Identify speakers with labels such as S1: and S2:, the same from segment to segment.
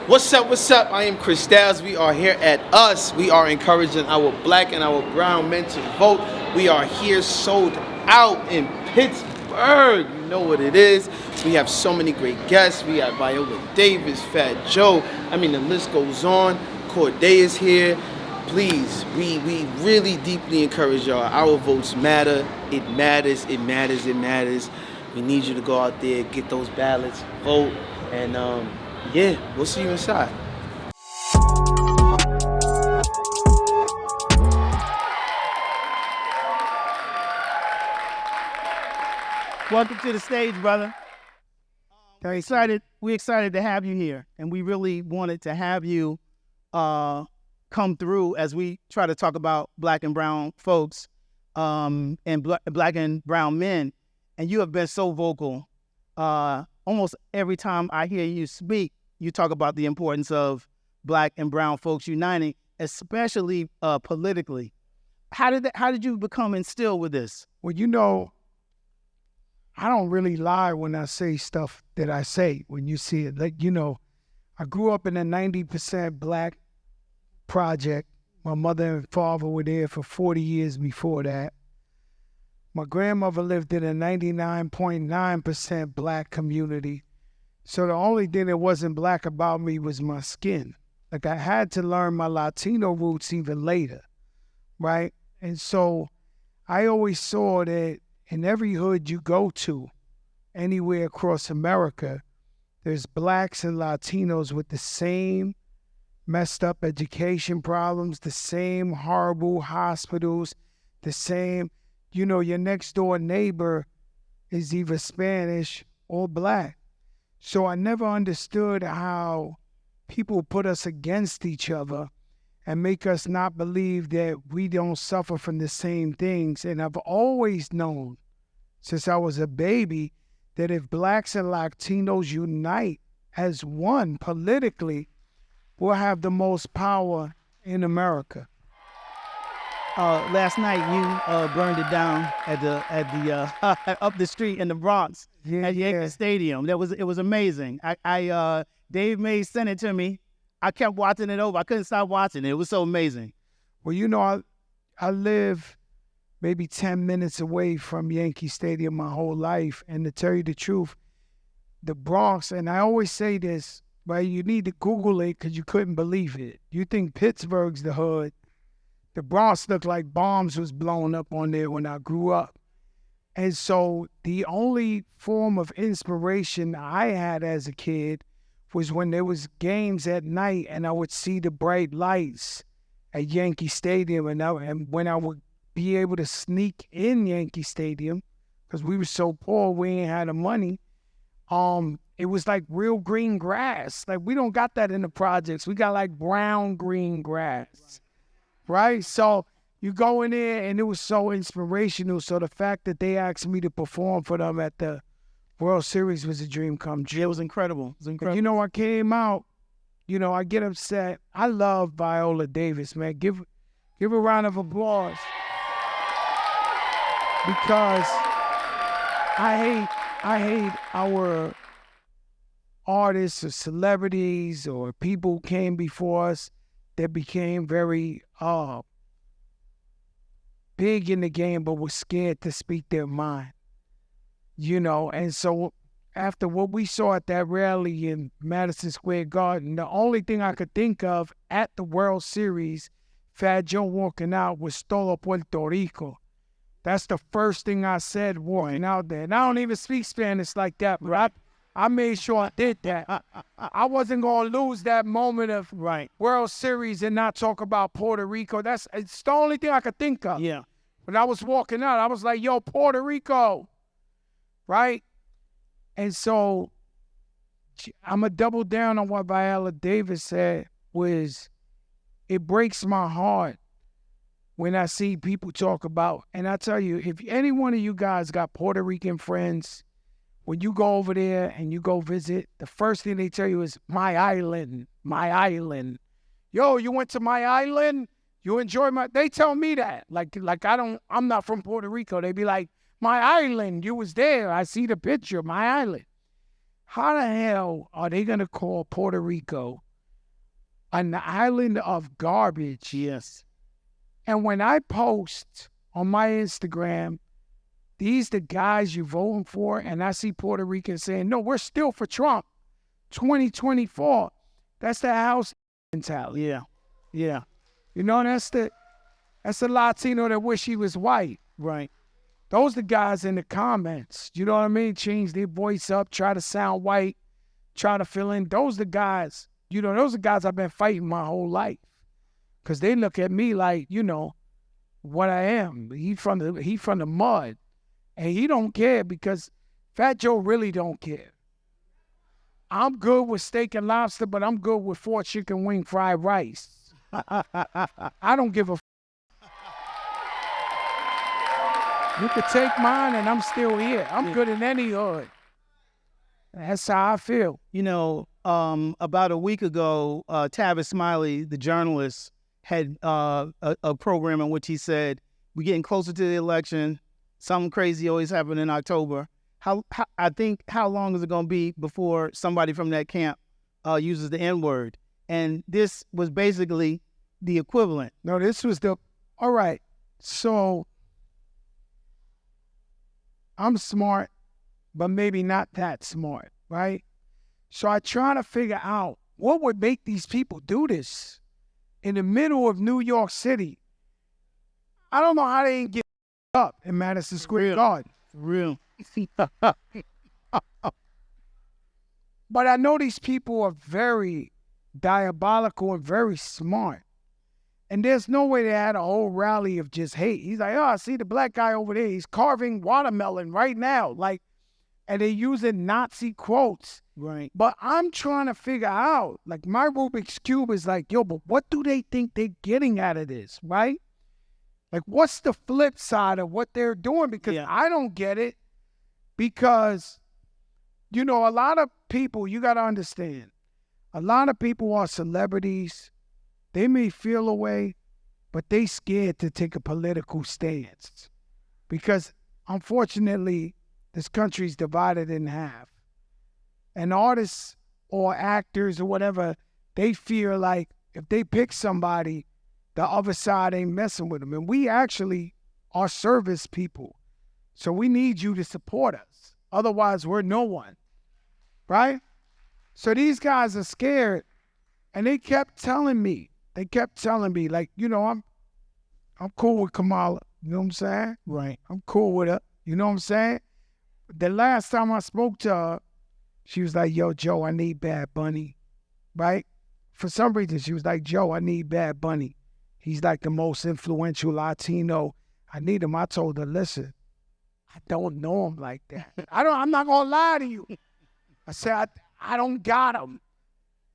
S1: What's up? What's up? I am Chris Styles. We are here at Us. We are encouraging our black and our brown men to vote. We are here sold out in Pittsburgh. You know what it is. We have so many great guests. We have Viola Davis, Fat Joe. I mean, the list goes on. Corday is here. Please, we really deeply encourage y'all. Our votes matter. It matters. It matters. It matters. We need you to go out there, get those ballots, vote, and yeah, we'll see you inside.
S2: Welcome to the stage, brother. We're excited to have you here, and we really wanted to have you come through as we try to talk about black and brown folks and black and brown men. And you have been so vocal. Almost every time I hear you speak, you talk about the importance of black and brown folks uniting, especially politically. How did you become instilled with this?
S3: Well, you know, I don't really lie when I say stuff that I say when you see it. Like, you know, I grew up in a 90% black project. My mother and father were there for 40 years before that. My grandmother lived in a 99.9% black community. So the only thing that wasn't black about me was my skin. Like, I had to learn my Latino roots even later, right? And so I always saw that in every hood you go to, anywhere across America, there's blacks and Latinos with the same messed up education problems, the same horrible hospitals, the same, you know, your next door neighbor is either Spanish or black. So I never understood how people put us against each other and make us not believe that we don't suffer from the same things. And I've always known, since I was a baby, that if blacks and Latinos unite as one politically, we'll have the most power in America.
S2: Last night you burned it down at the up the street in the Bronx at Yankee Stadium. It was amazing. Dave May sent it to me. I kept watching it over. I couldn't stop watching it. It was so amazing.
S3: Well, you know, I live maybe 10 minutes away from Yankee Stadium my whole life, and to tell you the truth, the Bronx, and I always say this, right? You need to Google it because you couldn't believe it. You think Pittsburgh's the hood. The Bronx looked like bombs was blown up on there when I grew up. And so the only form of inspiration I had as a kid was when there was games at night and I would see the bright lights at Yankee Stadium, and when I would be able to sneak in Yankee Stadium, because we were so poor, we ain't had the money, it was like real green grass. Like, we don't got that in the projects. We got like brown green grass. Right? So you go in there, and it was so inspirational. So the fact that they asked me to perform for them at the World Series was a dream come true.
S2: It was incredible. It was incredible.
S3: But, you know, I came out, you know, I get upset. I love Viola Davis, man. Give a round of applause. Because I hate our artists or celebrities or people who came before us that became very big in the game but were scared to speak their mind, you know. And so after what we saw at that rally in Madison Square Garden, the only thing I could think of at the World Series, Fat Joe walking out, was Todo Puerto Rico. That's the first thing I said walking out there. And I don't even speak Spanish like that, but I made sure I did that. I wasn't going to lose that moment of World Series and not talk about Puerto Rico. It's the only thing I could think of.
S2: Yeah.
S3: When I was walking out, I was like, yo, Puerto Rico, right? And so I'm going to double down on what Viola Davis said, was it breaks my heart when I see people talk about, and I tell you, if any one of you guys got Puerto Rican friends, when you go over there and you go visit, the first thing they tell you is, my island, my island. Yo, you went to my island? You enjoy they tell me that. Like I'm not from Puerto Rico. They be like, my island, you was there. I see the picture, my island. How the hell are they going to call Puerto Rico an island of garbage.
S2: Yes.
S3: And when I post on my Instagram, these the guys you voting for, and I see Puerto Ricans saying, no, we're still for Trump. 2024. That's the house mentality.
S2: Yeah. Yeah.
S3: You know, that's the Latino that wish he was white.
S2: Right.
S3: Those the guys in the comments. You know what I mean? Change their voice up, try to sound white, try to fill in. Those the guys, you know, those are guys I've been fighting my whole life. Because they look at me like, you know, what I am. He from the mud. And he don't care because Fat Joe really don't care. I'm good with steak and lobster, but I'm good with 4 chicken wing fried rice. I don't give a f. You could take mine and I'm still here. I'm good in any hood. That's how I feel.
S2: You know, about a week ago, Tavis Smiley, the journalist, had a program in which he said, we're getting closer to the election. Something crazy always happens in October. How long is it going to be before somebody from that camp uses the N-word? And this was basically the equivalent.
S3: No, this was all right. So I'm smart, but maybe not that smart, right? So I try to figure out what would make these people do this in the middle of New York City. I don't know how they didn't get up in Madison Square Garden.
S2: Real.
S3: But I know these people are very diabolical and very smart. And there's no way they had a whole rally of just hate. He's like, oh, I see the black guy over there. He's carving watermelon right now. Like, and they're using Nazi quotes.
S2: Right.
S3: But I'm trying to figure out, like, my Rubik's Cube is like, yo, but what do they think they're getting out of this, right? Like, what's the flip side of what they're doing? Because I don't get it. Because, you know, a lot of people, you got to understand, a lot of people are celebrities. They may feel a way, but they scared to take a political stance. Because, unfortunately, this country's divided in half. And artists or actors or whatever, they fear like if they pick somebody, the other side ain't messing with them. And we actually are service people. So we need you to support us. Otherwise, we're no one, right? So these guys are scared, and they kept telling me, like, you know, I'm cool with Kamala. You know what I'm saying?
S2: Right.
S3: I'm cool with her. You know what I'm saying? The last time I spoke to her, she was like, yo, Joe, I need Bad Bunny, right? For some reason, she was like, Joe, I need Bad Bunny. He's like the most influential Latino. I need him. I told her, listen, I don't know him like that. I'm not going to lie to you. I said, I don't got him.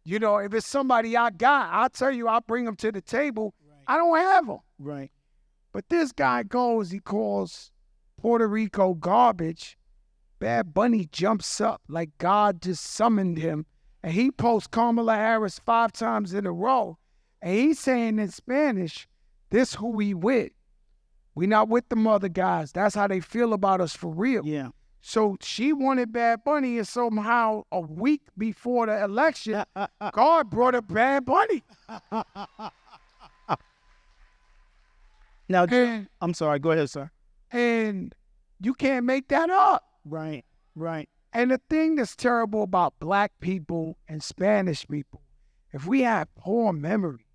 S3: You know, if it's somebody I got, I'll tell you, I'll bring him to the table. Right. I don't have him.
S2: Right.
S3: But this guy goes, he calls Puerto Rico garbage. Bad Bunny jumps up like God just summoned him. And he posts Kamala Harris 5 times in a row. And he's saying in Spanish, this who we with. We not with them other guys. That's how they feel about us for real.
S2: Yeah.
S3: So she wanted Bad Bunny, and somehow a week before the election, God brought up Bad Bunny.
S2: Now, I'm sorry. Go ahead, sir.
S3: And you can't make that up.
S2: Right, right.
S3: And the thing that's terrible about black people and Spanish people, if we have poor memories,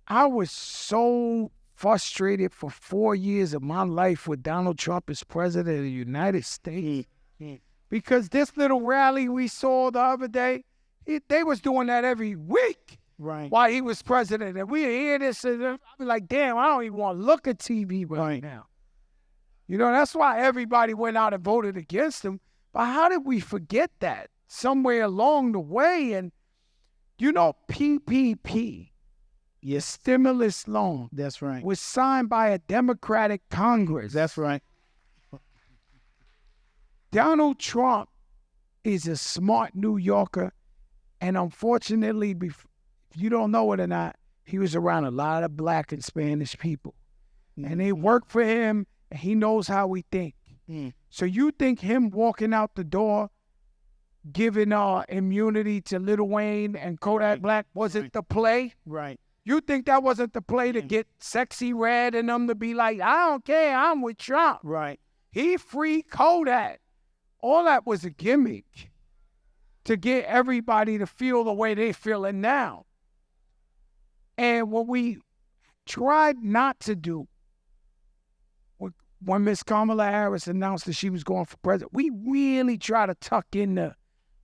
S3: I was so frustrated for 4 years of my life with Donald Trump as president of the United States. Because this little rally we saw the other day, they was doing that every week while he was president. And we hear this, and I'd be like, damn, I don't even want to look at TV right now. You know, that's why everybody went out and voted against him. But how did we forget that somewhere along the way? And, you know, PPP, your stimulus loan.
S2: That's right.
S3: Was signed by a Democratic Congress.
S2: That's right.
S3: Donald Trump is a smart New Yorker. And unfortunately, if you don't know it or not, he was around a lot of black and Spanish people. Mm-hmm. And they work for him, and he knows how we think. So you think him walking out the door giving immunity to Lil Wayne and Kodak Black? Was it the play?
S2: Right.
S3: You think that wasn't the play to get Sexy Red and them to be like, I don't care, I'm with Trump.
S2: Right.
S3: He free Kodak. All that was a gimmick to get everybody to feel the way they feeling now. And what we tried not to do, when Miss Kamala Harris announced that she was going for president, we really try to tuck in the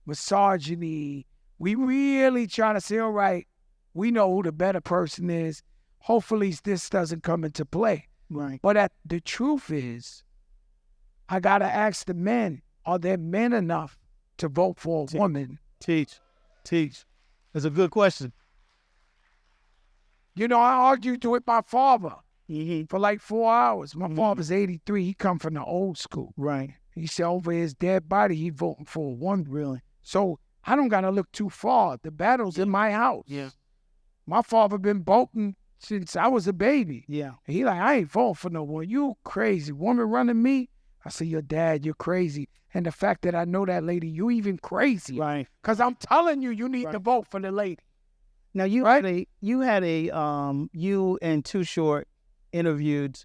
S3: misogyny. We really try to say, all right, we know who the better person is. Hopefully this doesn't come into play.
S2: Right.
S3: But the truth is, I got to ask the men, are there men enough to vote for a woman?
S2: Teach. That's a good question.
S3: You know, I argued with my father
S2: Mm-hmm.
S3: for like 4 hours. My father's 83. He come from the old school.
S2: Right.
S3: He said over his dead body, he voting for a woman.
S2: Really?
S3: So I don't got to look too far. The battle's in my house.
S2: Yeah.
S3: My father been voting since I was a baby.
S2: Yeah.
S3: He like, I ain't voting for no one. You crazy. Woman running me? I said, your dad, you're crazy. And the fact that I know that lady, you even crazy.
S2: Right.
S3: Because I'm telling you, you need to vote for the lady.
S2: Now you had a you and Too Short interviewed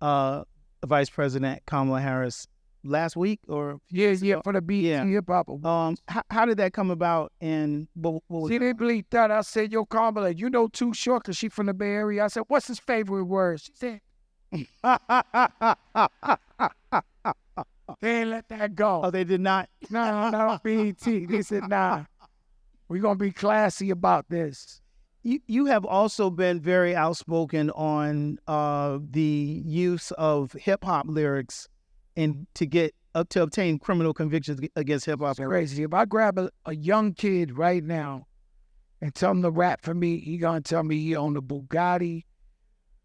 S2: Vice President Kamala Harris last week or
S3: Yeah, for the BET Hip Hop.
S2: How did that come about, and what was
S3: See, they believe that. I said, yo, Kamala, you know Too Short because she from the Bay Area. I said, what's his favorite word? She said, they ain't let that go.
S2: Oh, they did not?
S3: No, BET. They said, nah, we're going to be classy about this.
S2: You have also been very outspoken on the use of hip hop lyrics and to obtain criminal convictions against hip hop.
S3: It's crazy. If I grab a young kid right now and tell him to rap for me, he gonna tell me he own a Bugatti,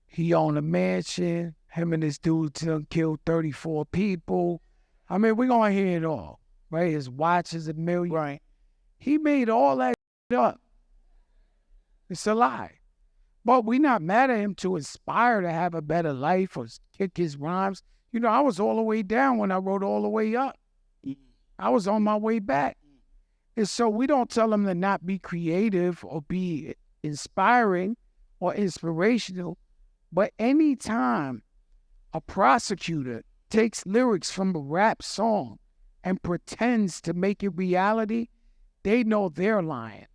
S3: he own a mansion, him and this dude killed 34 people. I mean, we gonna hear it all, right? His watch is $1 million.
S2: Right.
S3: He made all that up. It's a lie. But we not mad at him to inspire to have a better life or kick his rhymes. You know, I was all the way down when I wrote all the way up. I was on my way back. And so we don't tell him to not be creative or be inspiring or inspirational. But anytime a prosecutor takes lyrics from a rap song and pretends to make it reality, they know they're lying.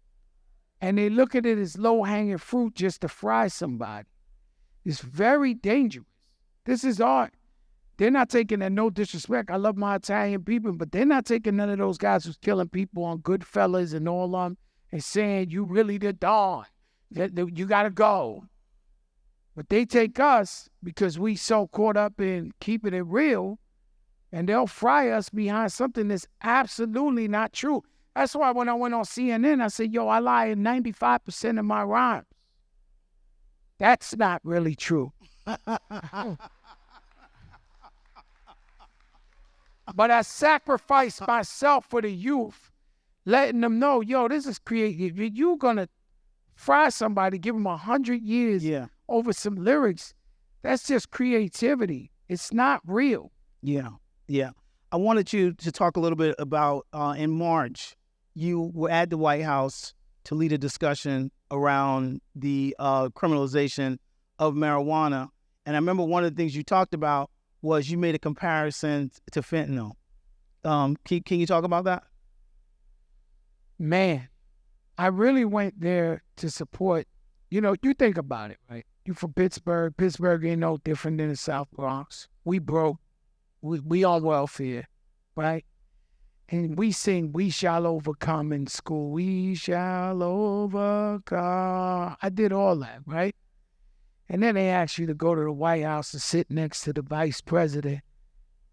S3: And they look at it as low-hanging fruit just to fry somebody. It's very dangerous. This is art. They're not taking that, no disrespect. I love my Italian people, but they're not taking none of those guys who's killing people on Goodfellas and all of them and saying, you really the Don. You got to go. But they take us because we so caught up in keeping it real, and they'll fry us behind something that's absolutely not true. That's why when I went on CNN, I said, yo, I lie in 95% of my rhymes. That's not really true. But I sacrificed myself for the youth, letting them know, yo, this is creative. You're going to fry somebody, give them 100 years over some lyrics. That's just creativity. It's not real.
S2: Yeah. I wanted you to talk a little bit about, in March, you were at the White House to lead a discussion around the criminalization of marijuana. And I remember one of the things you talked about was you made a comparison to fentanyl. Can you talk about that?
S3: Man, I really went there to support, you know, you think about it, right? You from Pittsburgh. Pittsburgh ain't no different than the South Bronx. We broke. We on welfare, right? And we sing, we shall overcome in school. We shall overcome. I did all that, right? And then they ask you to go to the White House and sit next to the vice president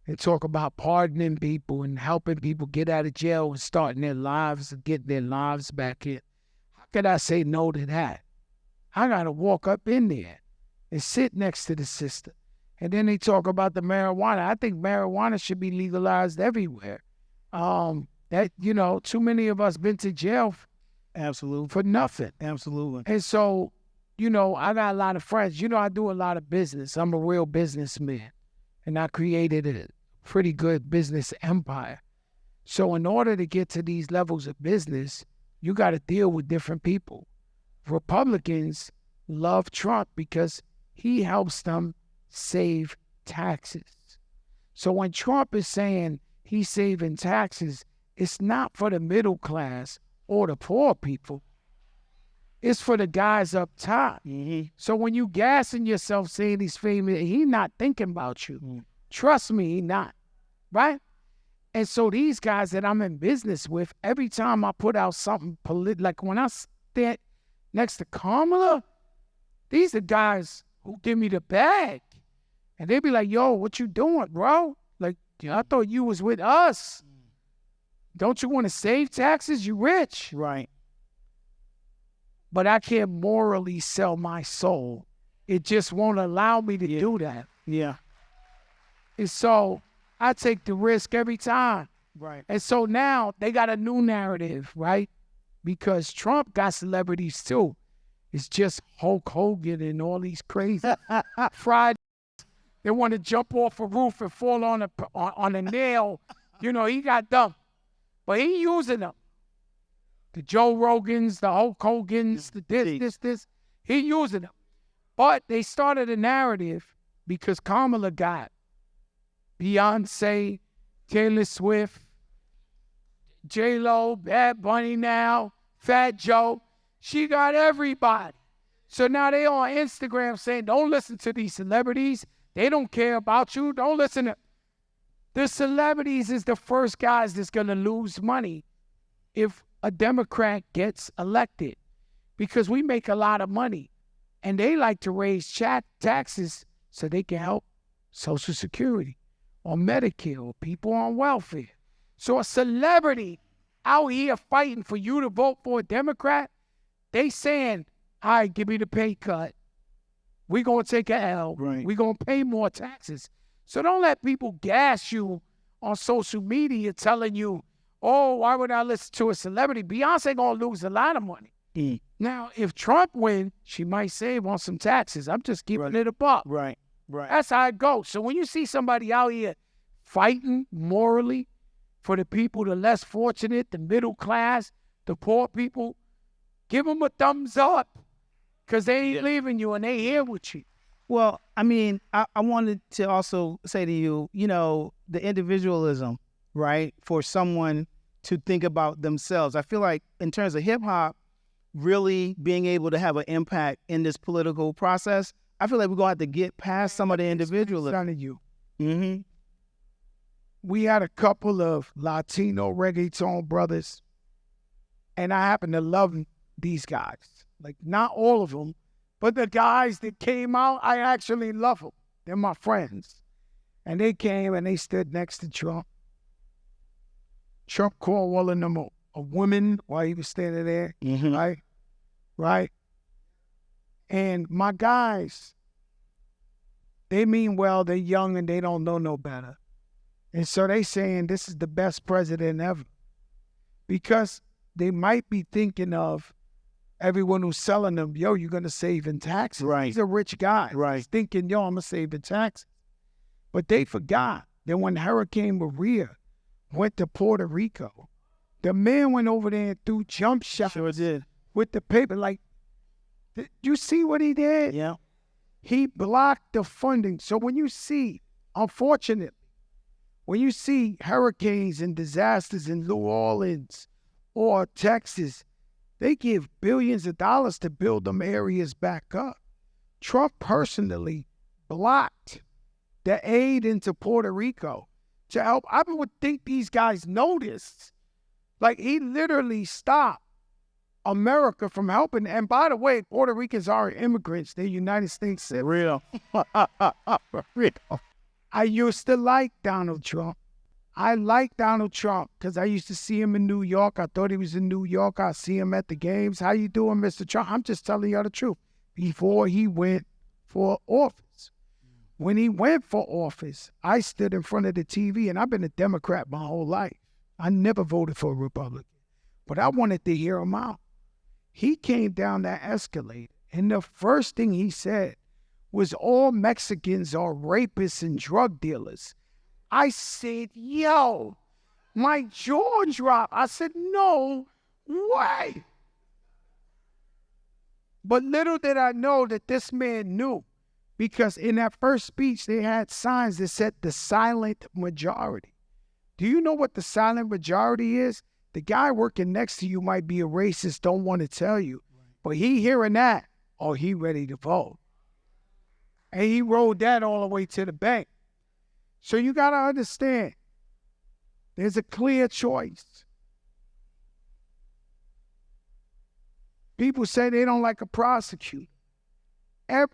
S3: and talk about pardoning people and helping people get out of jail and starting their lives and getting their lives back in. How could I say no to that? I got to walk up in there and sit next to the sister. And then they talk about the marijuana. I think marijuana should be legalized everywhere. That, you know, too many of us been to jail
S2: Absolutely.
S3: for nothing.
S2: Absolutely.
S3: And so, you know, I got a lot of friends. You know, I do a lot of business. I'm a real businessman. And I created a pretty good business empire. So in order to get to these levels of business, you got to deal with different people. Republicans love Trump because he helps them save taxes. So when Trump is saying he's saving taxes, it's not for the middle class or the poor people. It's for the guys up top.
S2: Mm-hmm.
S3: So when you gassing yourself saying he's famous, he not thinking about you. Trust me, he not. Right? And so these guys that I'm in business with, every time I put out something like when I stand next to Kamala, these are guys who give me the bag. And they be like, yo, what you doing, bro? Like, I thought you was with us. Don't you want to save taxes? You rich.
S2: Right.
S3: But I can't morally sell my soul. It just won't allow me to do that.
S2: Yeah.
S3: And so I take the risk every time.
S2: Right.
S3: And so now they got a new narrative, right? Because Trump got celebrities too. It's just Hulk Hogan and all these crazy Friday. They want to jump off a roof and fall on a nail. You know, he got dumb. But he using them. The Joe Rogans, the Hulk Hogans, the this. He using them. But they started a narrative because Kamala got Beyonce, Taylor Swift, J-Lo, Bad Bunny now, Fat Joe. She got everybody. So now they on Instagram saying, don't listen to these celebrities. They don't care about you. Don't listen to... The celebrities is the first guys that's going to lose money if a Democrat gets elected because we make a lot of money and they like to raise taxes so they can help Social Security or Medicare or people on welfare. So a celebrity out here fighting for you to vote for a Democrat, they saying, all right, give me the pay cut. We're going to take a L.
S2: Right.
S3: We're going to pay more taxes. So don't let people gas you on social media telling you, oh, why would I listen to a celebrity? Beyonce going to lose a lot of money. Now, if Trump wins, she might save on some taxes. I'm just keeping it a buck.
S2: Right. Right.
S3: That's how it goes. So when you see somebody out here fighting morally for the people, the less fortunate, the middle class, the poor people, give them a thumbs up because they ain't leaving you and they here with you.
S2: Well, I mean, I wanted to also say to you, you know, the individualism, right, for someone to think about themselves. I feel like in terms of hip hop, really being able to have an impact in this political process, I feel like we're going to have to get past some of the individualism.
S3: None of you.
S2: Mm-hmm.
S3: We had a couple of Latino reggaeton brothers, and I happen to love these guys. Like, not all of them, but the guys that came out, I actually love them. They're my friends. And they came and they stood next to Trump. Trump called one of them a woman while he was standing there, right? Right? And my guys, they mean well, they're young and they don't know no better. And so they saying this is the best president ever. Because they might be thinking of everyone who's selling them, yo, you're going to save in taxes.
S2: Right.
S3: He's a rich guy.
S2: Right.
S3: He's thinking, yo, I'm going to save in taxes. But they forgot that when Hurricane Maria went to Puerto Rico, the man went over there and threw jump shots.
S2: Sure did.
S3: With the paper. Like, you see what he did?
S2: Yeah.
S3: He blocked the funding. So when you see, unfortunately, when you see hurricanes and disasters in New Orleans or Texas, they give billions of dollars to build them areas back up. Trump personally blocked the aid into Puerto Rico to help. I would think these guys know this. Like, he literally stopped America from helping. And by the way, Puerto Ricans are immigrants. They're United States citizens.
S2: Real. Real.
S3: I used to like Donald Trump. I like Donald Trump because I used to see him in New York. I thought he was in New York. I see him at the games. How you doing, Mr. Trump? I'm just telling you the truth. Before he went for office. When he went for office, I stood in front of the TV, and I've been a Democrat my whole life. I never voted for a Republican, but I wanted to hear him out. He came down that escalator, and the first thing he said was all Mexicans are rapists and drug dealers. I said, yo, My jaw dropped. I said, no way. But little did I know that this man knew, because in that first speech, they had signs that said the silent majority. Do you know what the silent majority is? The guy working next to you might be a racist, don't want to tell you. But he hearing that, oh, he ready to vote. And he rode that all the way to the bank. So you got to understand, there's a clear choice. People say they don't like a prosecutor.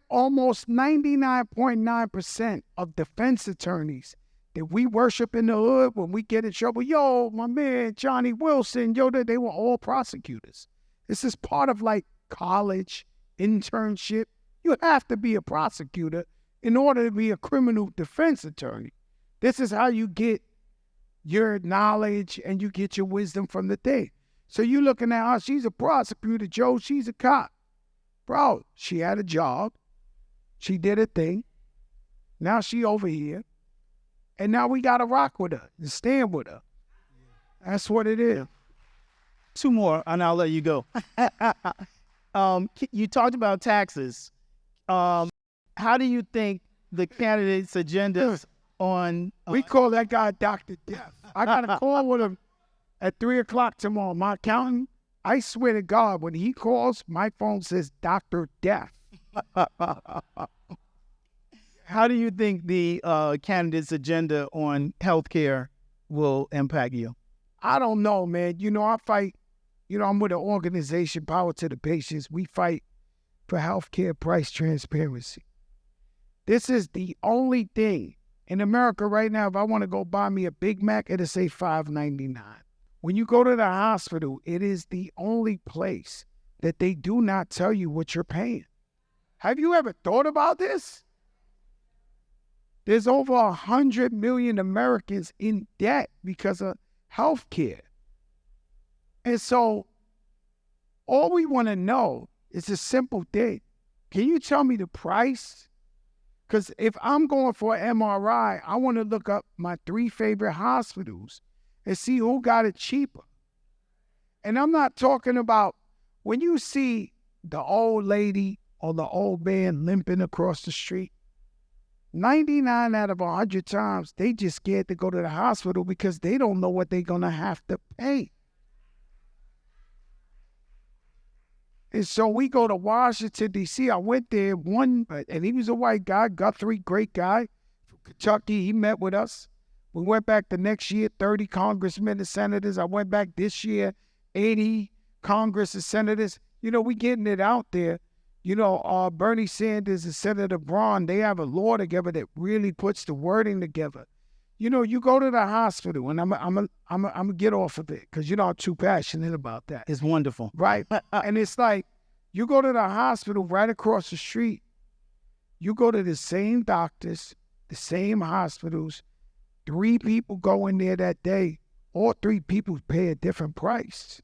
S3: Almost 99.9% of defense attorneys that we worship in the hood, when we get in trouble, yo, my man, Johnny Wilson, yo, they were all prosecutors. This is part of like college, internship. You have to be a prosecutor in order to be a criminal defense attorney. This is how you get your knowledge and you get your wisdom from the thing. So you looking at her, she's a prosecutor, Joe, she's a cop. Bro, she had a job. She did a thing. Now she over here. And now we got to rock with her and stand with her. That's what it is.
S2: Two more, and I'll let you go. You talked about taxes. How do you think the candidates' agendas on...
S3: we call that guy Dr. Death. I got a call with him at 3 o'clock tomorrow. My accountant, I swear to God, when he calls, my phone says Dr. Death.
S2: How do you think the candidates' agenda on healthcare will impact you?
S3: I don't know, man. You know, I fight. You know, I'm with an organization, Power to the Patients. We fight for healthcare price transparency. This is the only thing in America right now. If I want to go buy me a Big Mac, it'll say $5.99. When you go to the hospital, it is the only place that they do not tell you what you're paying. Have you ever thought about this? There's over 100 million Americans in debt because of health care. And so all we want to know is a simple thing. Can you tell me the price? Because if I'm going for an MRI, I want to look up my 3 favorite hospitals and see who got it cheaper. And I'm not talking about when you see the old lady or the old man limping across the street. 99 out of 100 times, they just scared to go to the hospital because they don't know what they're going to have to pay. And so we go to Washington, D.C. I went there, and he was a white guy, Guthrie, great guy from Kentucky. He met with us. We went back the next year, 30 congressmen and senators. I went back this year, 80 Congress and senators. You know, we getting it out there. You know, Bernie Sanders and Senator Braun, they have a law together that really puts the wording together. You know, you go to the hospital, and I'm gonna get off of it because you know I'm too passionate about that.
S2: It's wonderful,
S3: right? And it's like you go to the hospital right across the street. You go to the same doctors, the same hospitals. 3 people go in there that day. All 3 people pay a different price.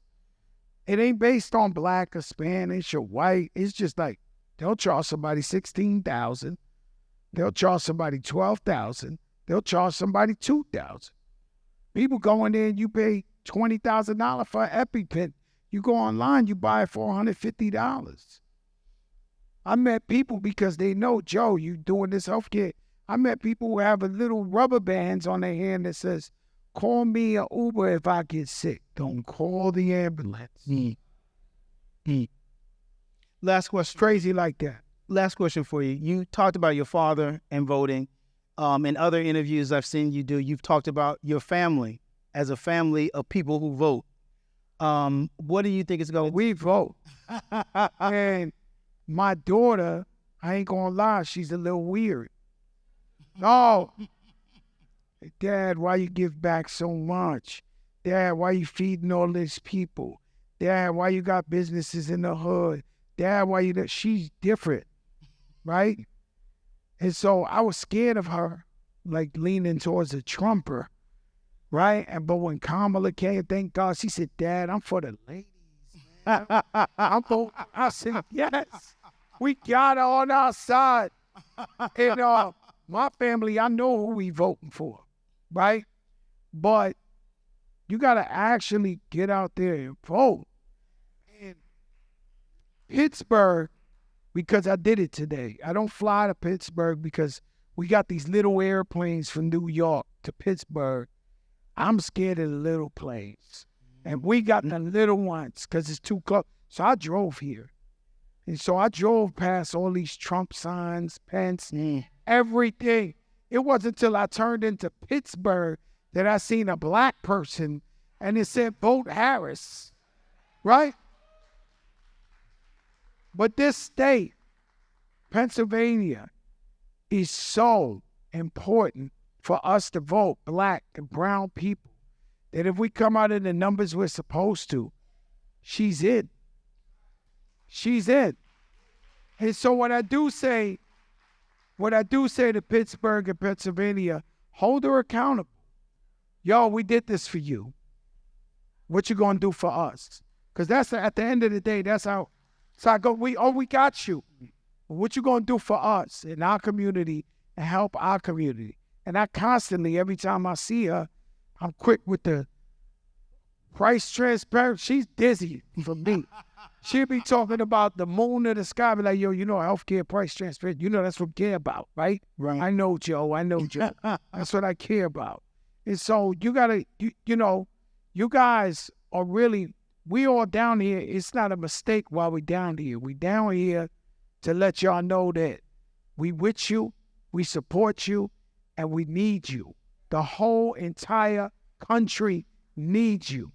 S3: It ain't based on black or Spanish or white. It's just like they'll charge somebody $16,000. They'll charge somebody $12,000. They'll charge somebody $2,000. People go in there and you pay $20,000 for an EpiPen. You go online, you buy it for $150. I met people because they know, Joe, you doing this healthcare. I met people who have a little rubber bands on their hand that says, call me an Uber if I get sick. Don't call the ambulance.
S2: Last question.
S3: Crazy like that.
S2: Last question for you. You talked about your father and voting. In other interviews I've seen you do, you've talked about your family as a family of people who vote. What do you think is going to...
S3: We vote. And my daughter, I ain't going to lie, she's a little weird. No. Dad, why you give back so much? Dad, why you feeding all these people? Dad, why you got businesses in the hood? Dad, why you... She's different, right? And so I was scared of her, like leaning towards a Trumper, right? But when Kamala came, thank God, she said, Dad, I'm for the ladies, man. I said, yes. We got her on our side. And my family, I know who we voting for, right? But You got to actually get out there and vote. And Pittsburgh, because I did it today. I don't fly to Pittsburgh because we got these little airplanes from New York to Pittsburgh. I'm scared of the little planes. And we got the little ones because it's too close. So I drove here. And so I drove past all these Trump signs, Pence, everything. It wasn't until I turned into Pittsburgh that I seen a black person and it said, vote Harris, right? But this state, Pennsylvania, is so important for us to vote black and brown people that if we come out in the numbers we're supposed to, she's in. She's in. And so what I do say to Pittsburgh and Pennsylvania, hold her accountable. Yo, we did this for you. What you gonna do for us? Because that's at the end of the day, that's how. So I go, we got you. What you gonna do for us in our community and help our community? And I constantly, every time I see her, I'm quick with the price transparent. She's dizzy for me. She'll be talking about the moon or the sky, be like, yo, you know, healthcare price transparent. You know, that's what I care about, right?
S2: Right.
S3: I know, Joe. That's what I care about. And so you gotta, you know, you guys are really, we all down here. It's not a mistake why we down here. We down here to let y'all know that we with you, we support you, and we need you. The whole entire country needs you.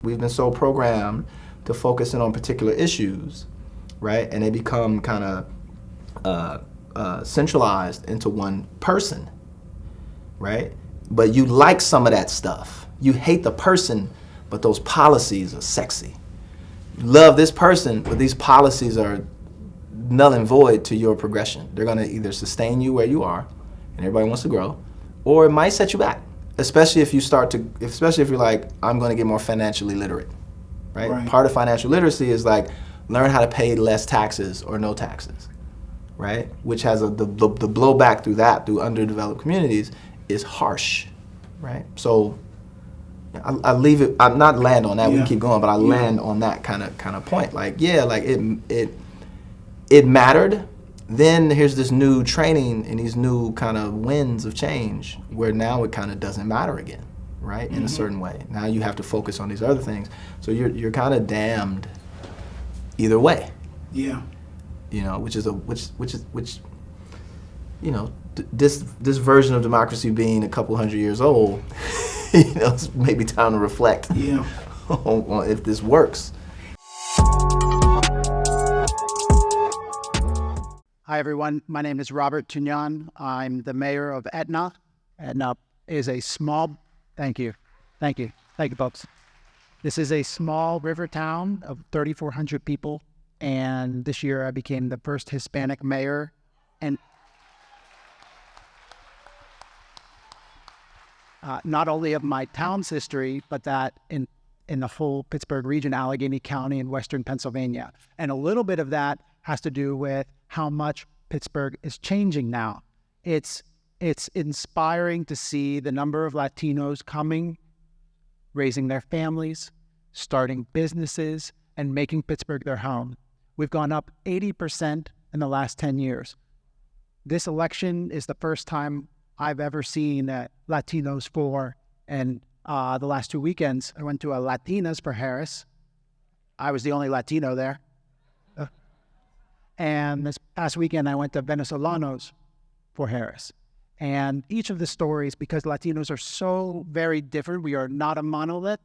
S4: We've been so programmed to focus in on particular issues, right? And they become kind of centralized into one person, right? But you like some of that stuff. You hate the person, but those policies are sexy. You love this person, but these policies are null and void to your progression. They're gonna either sustain you where you are, and everybody wants to grow, or it might set you back. Especially if you're like, I'm gonna get more financially literate, right? Part of financial literacy is like, learn how to pay less taxes or no taxes, right? Which has the blowback through underdeveloped communities is harsh, right? So I leave it, I'm not land on that, we keep going, but I land on that kind of point. Like, yeah, like it mattered. Then here's this new training and these new kind of winds of change where now it kind of doesn't matter again, right? In a certain way. Now you have to focus on these other things. So you're kind of damned either way.
S2: Yeah.
S4: You know, which you know, this version of democracy being a couple hundred years old, you know, it's maybe time to reflect on if this works.
S2: Hi, everyone. My name is Robert Tugnon. I'm the mayor of Etna. Etna is a small, thank you, folks. This is a small river town of 3,400 people. And this year I became the first Hispanic mayor. And not only of my town's history, but that in the whole Pittsburgh region, Allegheny County and Western Pennsylvania. And a little bit of that has to do with how much Pittsburgh is changing now. It's inspiring to see the number of Latinos coming, raising their families, starting businesses, and making Pittsburgh their home. We've gone up 80% in the last 10 years. This election is the first time I've ever seen Latinos for, and the last 2 weekends, I went to a Latinas for Harris. I was the only Latino there. And this past weekend, I went to Venezolanos for Harris. And each of the stories, because Latinos are so very different, we are not a monolith,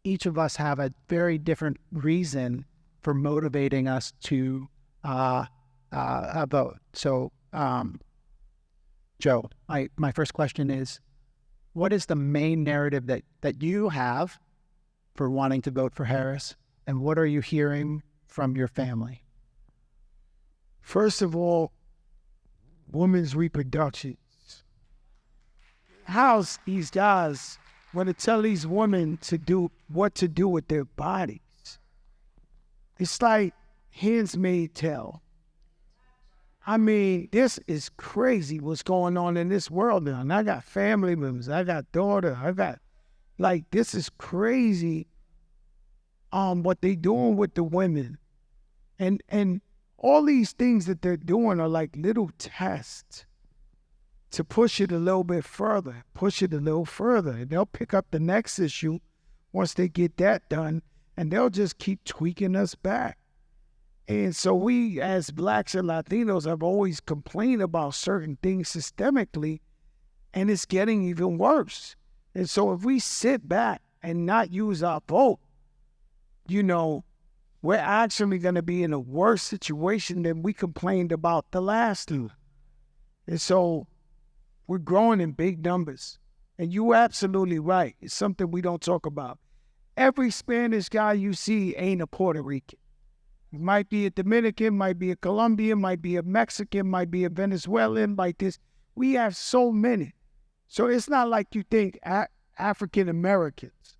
S2: each of us have a very different reason for motivating us to vote. So, Joe, my first question is, what is the main narrative that you have for wanting to vote for Harris? And what are you hearing from your family?
S3: First of all, women's reproduction. How's these guys want to tell these women to do what to do with their bodies? It's like Handmaid's Tale. I mean, this is crazy what's going on in this world now. And I got family members, I got daughter, this is crazy what they doing with the women. And all these things that they're doing are like little tests to push it a little bit further, push it a little further. And they'll pick up the next issue once they get that done, and they'll just keep tweaking us back. And so we, as Blacks and Latinos, have always complained about certain things systemically, and it's getting even worse. And so if we sit back and not use our vote, we're actually going to be in a worse situation than we complained about the last two. And so we're growing in big numbers. And you're absolutely right. It's something we don't talk about. Every Spanish guy you see ain't a Puerto Rican. It might be a Dominican, might be a Colombian, might be a Mexican, might be a Venezuelan, like this. We have so many. So it's not like you think African Americans.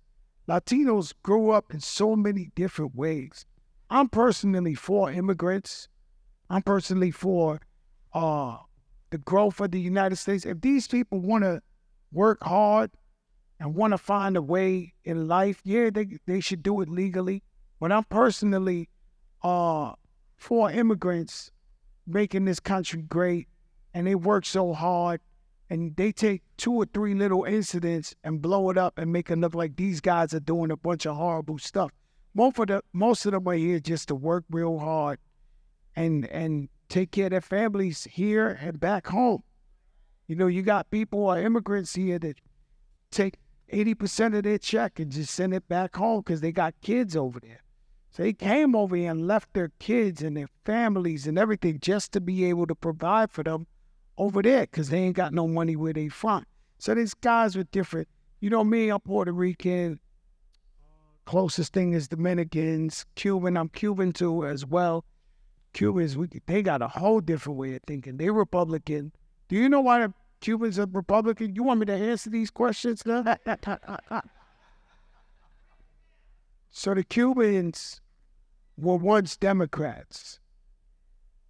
S3: Latinos grew up in so many different ways. I'm personally for immigrants. I'm personally for the growth of the United States. If these people want to work hard and want to find a way in life, yeah, they should do it legally. But I'm personally for immigrants making this country great, and they work so hard, and they take 2 or 3 little incidents and blow it up and make it look like these guys are doing a bunch of horrible stuff. Most of them are here just to work real hard and take care of their families here and back home. You got people or immigrants here that take 80% of their check and just send it back home because they got kids over there. So they came over here and left their kids and their families and everything just to be able to provide for them over there because they ain't got no money where they from. So these guys were different. Me, I'm Puerto Rican. Closest thing is Dominicans. Cuban, I'm Cuban too as well. Cubans, they got a whole different way of thinking. They Republican. Do you know why the Cubans are Republican? You want me to answer these questions now? So the Cubans were once Democrats,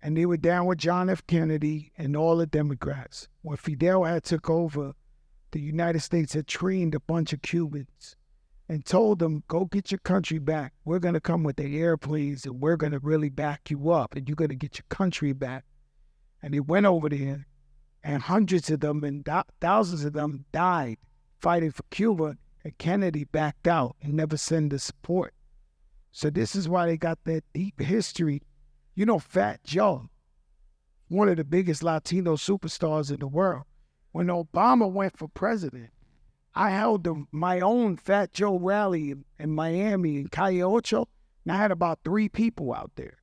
S3: and they were down with John F. Kennedy and all the Democrats. When Fidel had took over, the United States had trained a bunch of Cubans and told them, go get your country back. We're going to come with the airplanes, and we're going to really back you up, and you're going to get your country back. And they went over there, and hundreds of them and thousands of them died fighting for Cuba, and Kennedy backed out and never sent the support. So this is why they got that deep history. Fat Joe, one of the biggest Latino superstars in the world. When Obama went for president, I held my own Fat Joe rally in Miami in Calle Ocho, and I had about 3 people out there.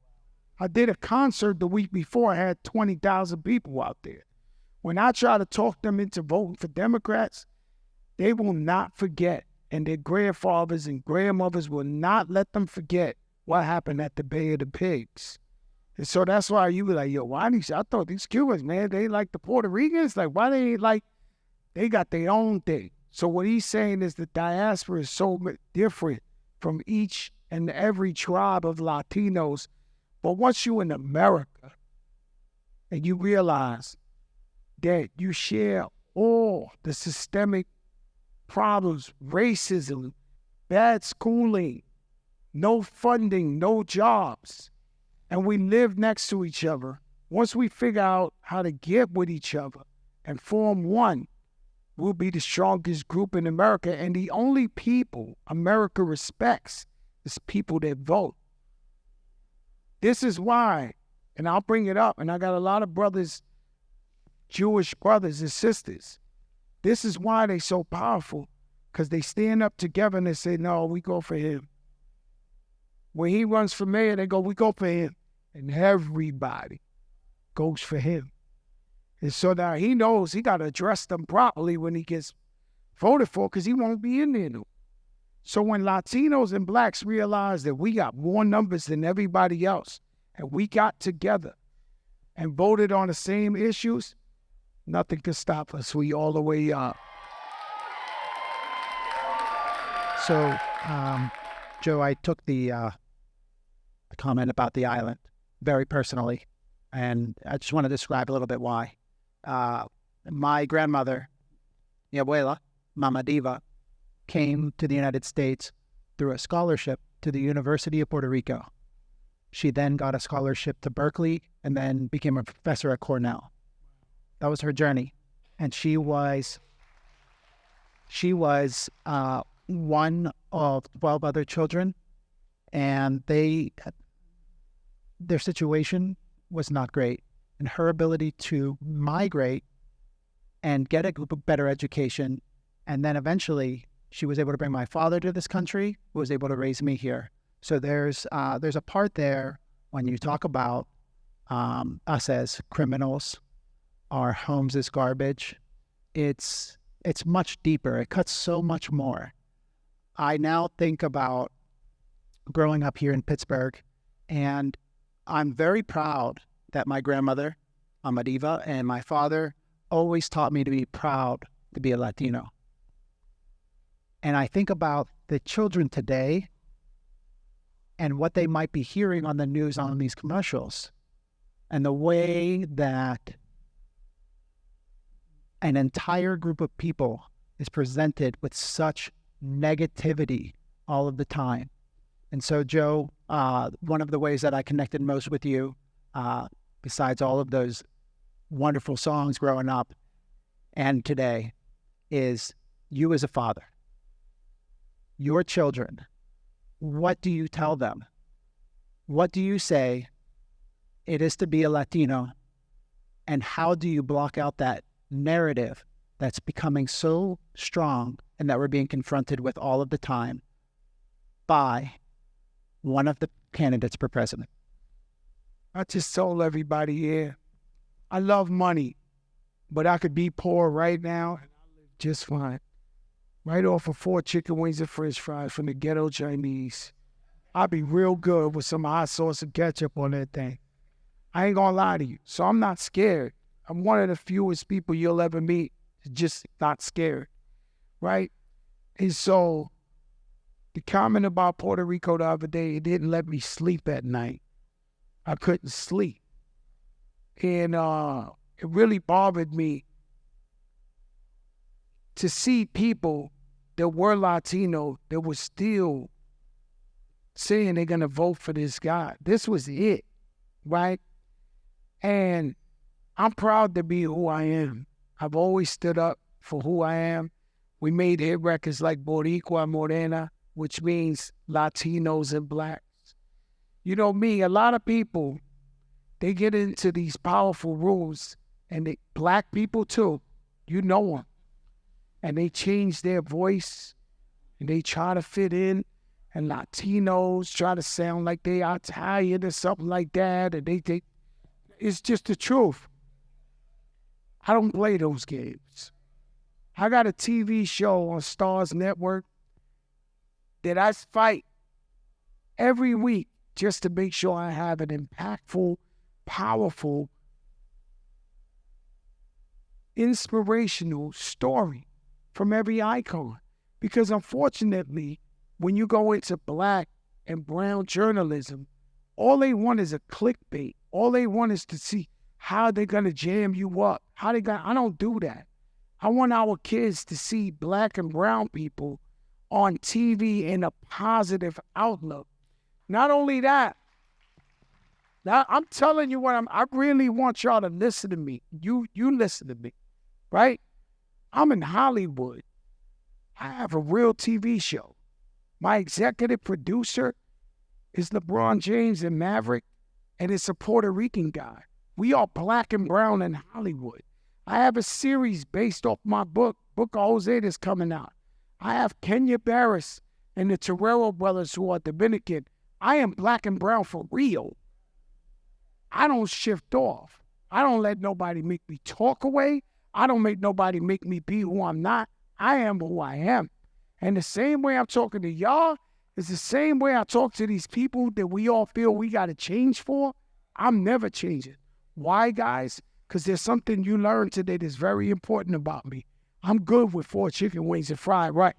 S3: I did a concert the week before, I had 20,000 people out there. When I try to talk them into voting for Democrats, they will not forget, and their grandfathers and grandmothers will not let them forget what happened at the Bay of the Pigs. And so that's why you be like, I thought these Cubans, man, they like the Puerto Ricans? Like, why they got their own thing. So what he's saying is the diaspora is so different from each and every tribe of Latinos. But once you're in America and you realize that you share all the systemic problems, racism, bad schooling, no funding, no jobs, and we live next to each other, once we figure out how to get with each other and form one, we'll be the strongest group in America. And the only people America respects is people that vote. This is why, and I'll bring it up, and I got a lot of brothers, Jewish brothers and sisters. This is why they so powerful, because they stand up together and they say, no, we go for him. When he runs for mayor, they go, we go for him. And everybody goes for him. And so now he knows he got to address them properly when he gets voted for, because he won't be in there. So when Latinos and Blacks realize that we got more numbers than everybody else, and we got together and voted on the same issues, nothing can stop us. We all the way up.
S2: So, Joe, I took the comment about the island very personally. And I just want to describe a little bit why. My grandmother, mi abuela, Mama Diva, came to the United States through a scholarship to the University of Puerto Rico. She then got a scholarship to Berkeley and then became a professor at Cornell. That was her journey. And she was one of 12 other children, and their situation was not great. And her ability to migrate and get a better education, and then eventually she was able to bring my father to this country, who was able to raise me here. So there's a part there when you talk about us as criminals, our homes as garbage. It's much deeper. It cuts so much more. I now think about growing up here in Pittsburgh, and I'm very proud that my grandmother, Amadiva, and my father always taught me to be proud to be a Latino. And I think about the children today and what they might be hearing on the news on these commercials, and the way that an entire group of people is presented with such negativity all of the time. And so, Joe, one of the ways that I connected most with you, besides all of those wonderful songs growing up and today, is you as a father. Your children, what do you tell them? What do you say it is to be a Latino? And how do you block out that narrative that's becoming so strong and that we're being confronted with all of the time by one of the candidates for president?
S3: I just told everybody here, I love money, but I could be poor right now and I live just fine. Right off of 4 chicken wings and french fries from the ghetto Chinese. I'd be real good with some hot sauce and ketchup on that thing. I ain't gonna lie to you. So I'm not scared. I'm one of the fewest people you'll ever meet, just not scared, right? And so the comment about Puerto Rico the other day, it didn't let me sleep at night. I couldn't sleep. And it really bothered me to see people that were Latino that were still saying they're going to vote for this guy. This was it, right? And I'm proud to be who I am. I've always stood up for who I am. We made hit records like Boricua Morena, which means Latinos and Blacks. You know me, a lot of people, they get into these powerful rooms, and Black people too, you know them. And they change their voice, and they try to fit in, and Latinos try to sound like they are Italian or something like that, and they it's just the truth. I don't play those games. I got a TV show on Starz Network that I fight every week just to make sure I have an impactful, powerful, inspirational story from every icon. Because unfortunately, when you go into Black and brown journalism, all they want is a clickbait. All they want is to see how they're going to jam you up. I don't do that. I want our kids to see Black and brown people on TV in a positive outlook. Not only that, now I'm telling you I really want y'all to listen to me. You listen to me, right? I'm in Hollywood. I have a real TV show. My executive producer is LeBron James and Maverick, and it's a Puerto Rican guy. We are Black and brown in Hollywood. I have a series based off my book of Jose that's coming out. I have Kenya Barris and the Terrero brothers who are Dominican. I am Black and brown for real. I don't shift off. I don't let nobody make me talk away. I don't make nobody make me be who I'm not. I am who I am. And the same way I'm talking to y'all is the same way I talk to these people that we all feel we got to change for. I'm never changing. Why, guys? Because there's something you learned today that's very important about me. I'm good with 4 chicken wings and fried rice.